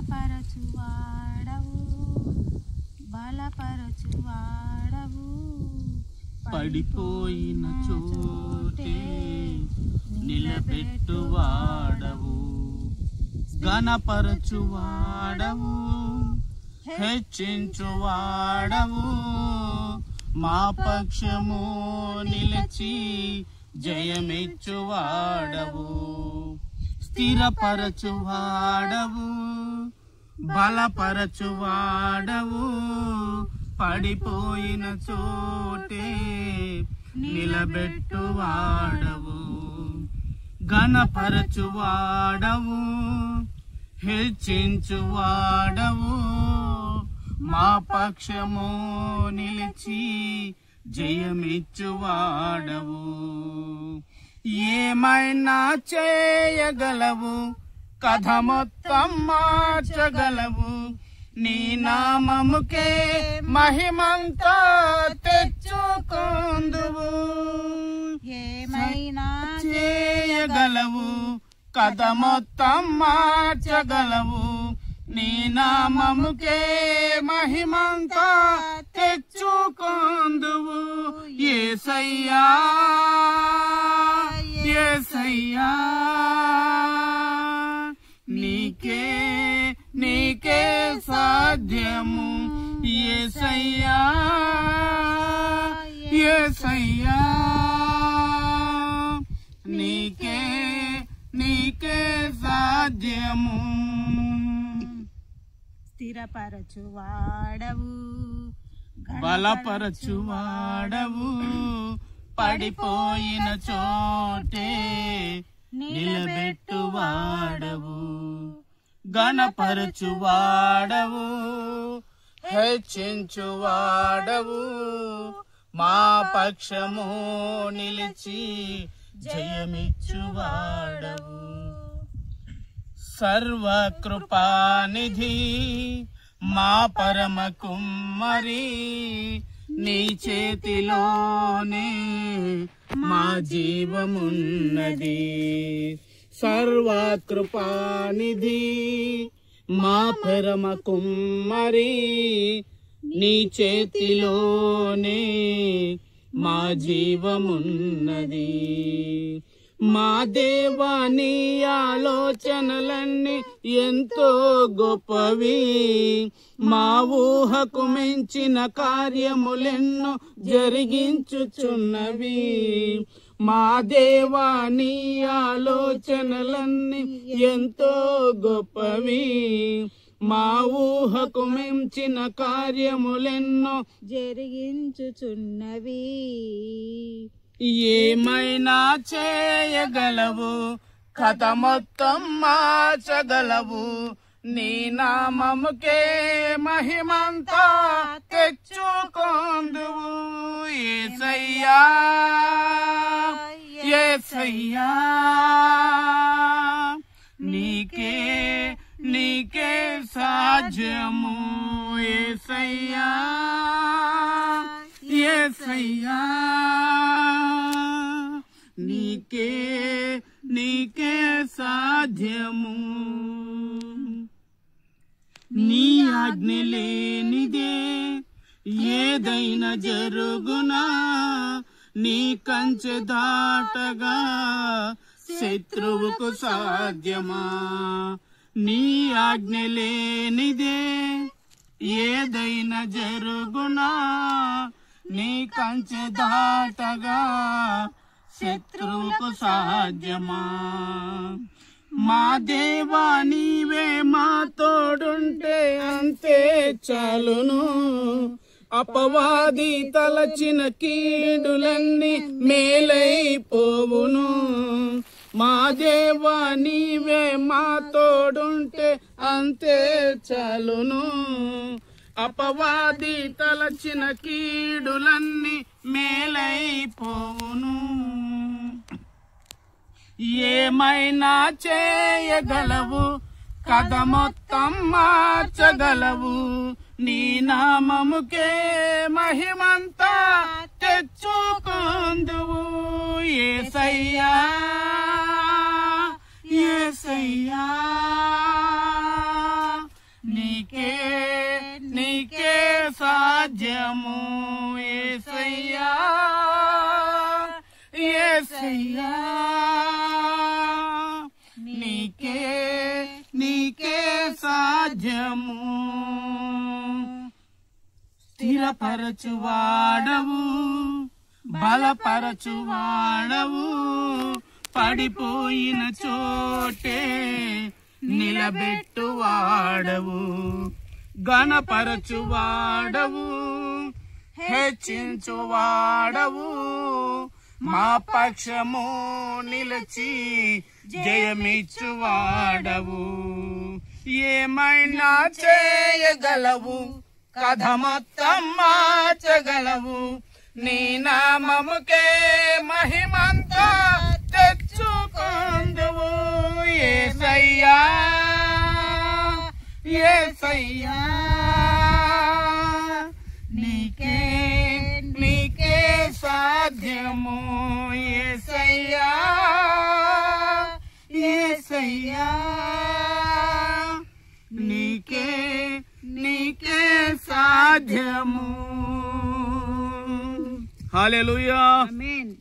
స్థిరపరచువాడవు బలపరచువాడవు పడిపోయిన చోటే నిలబెట్టువాడవు ఘనపరచువాడవు హెచ్చించువాడవు మా పక్షము నిలిచి జయమిచ్చువాడవు స్థిరపరచువాడవు బలపరచువాడవు పడిపోయిన చోటే నిలబెట్టువాడవు ఘనపరచువాడవు హెచ్చించువాడవు మా పక్షము నిలిచి జయమిచ్చువాడవు ఏమైనా చేయగలవు కథ మొత్తం మార్చగలవు నీ నామముకే మహిమంతా తెచ్చుకొందువు ఏమైనా చేయగలవు కథ మొత్తం మార్చగలవు నీ నామముకే మహిమంతా తెచ్చుకొందువు యేసయ్యా యేసయ్యా నీకే సాధ్యము యేసయ్యా యేసయ్యా నీకే సాధ్యము స్థిరపరచువాడవు బలపరచువాడవు పడిపోయిన చోటే నిలబెట్టువాడవు ఘనపరచువాడవు హెచ్చించువాడవు మా పక్షము నిలిచి జయమిచ్చువాడవు సర్వకృపానిధి మా పరమ కుమ్మరి నీ చేతిలోనే మా జీవమున్నది సర్వకృపానిధి మా పరమ కుమ్మరి నీ చేతిలోనే మా జీవమున్నది మా దేవా నీ ఆలోచనలన్నీ ఎంతో గొప్పవి మా ఊహకు మించిన కార్యములెన్నో జరిగించుచున్నవి మా దేవా నీ ఆలోచనలన్నీ ఎంతో గొప్పవి మా ఊహకు మించిన కార్యములెన్నో జరిగించుచున్నవి ఏమైనా చేయగలవు కథ మొత్తం మార్చగలవు నీ నామముకే మహిమంతా తెచ్చుకొందువు యేసయ్యా యేసయ్యా నీకే సాధ్యము యేసయ్యా యేసయ్యా నీకే సాధ్యము నీ ఆజ్ఞ లేనిదే ఏదైనా జరుగునా నీ కంచె దాటగా శత్రువుకు సాధ్యమా నీ ఆజ్ఞ లేనిదే ఏదైనా జరుగునా నీ కంచె దాటగా శత్రువుకు సాధ్యమా మా దేవా నీవే మా తోడుంటే అంతే చాలును అపవాది తలచిన కీడులన్నీ మేలైపోవును మా దేవా నీవే మా తోడుంటే అంతే చాలును అపవాది తలచిన కీడులన్నీ మేలైపోవును ఏమైనా చేయగలవు కథ మొత్తం మార్చగలవు నీ నామముకే మహిమంతా తెచ్చుకొందువు యేసయ్యా యేసయ్యా సాధ్యము యేసయ్యా యేసయ్యా నీకే సాధ్యము స్థిరపరచువాడవు బలపరచువాడవు పడిపోయిన చోటే నిలబెట్టువాడవు ఘనపరచువాడవు హెచ్చించువాడవు మా పక్షము నిలిచి జయమిచ్చువాడవు ఏమైనా చేయగలవు కథ మొత్తం మార్చగలవు నీ నామముకే మహిమంతా తెచ్చుకొందువు యేసయ్యా యేసయ్యా నీకే సాధ్యము యేసయ్యా యేసయ్యా నీకే సాధ్యము హల్లెలూయా. ఆమేన్.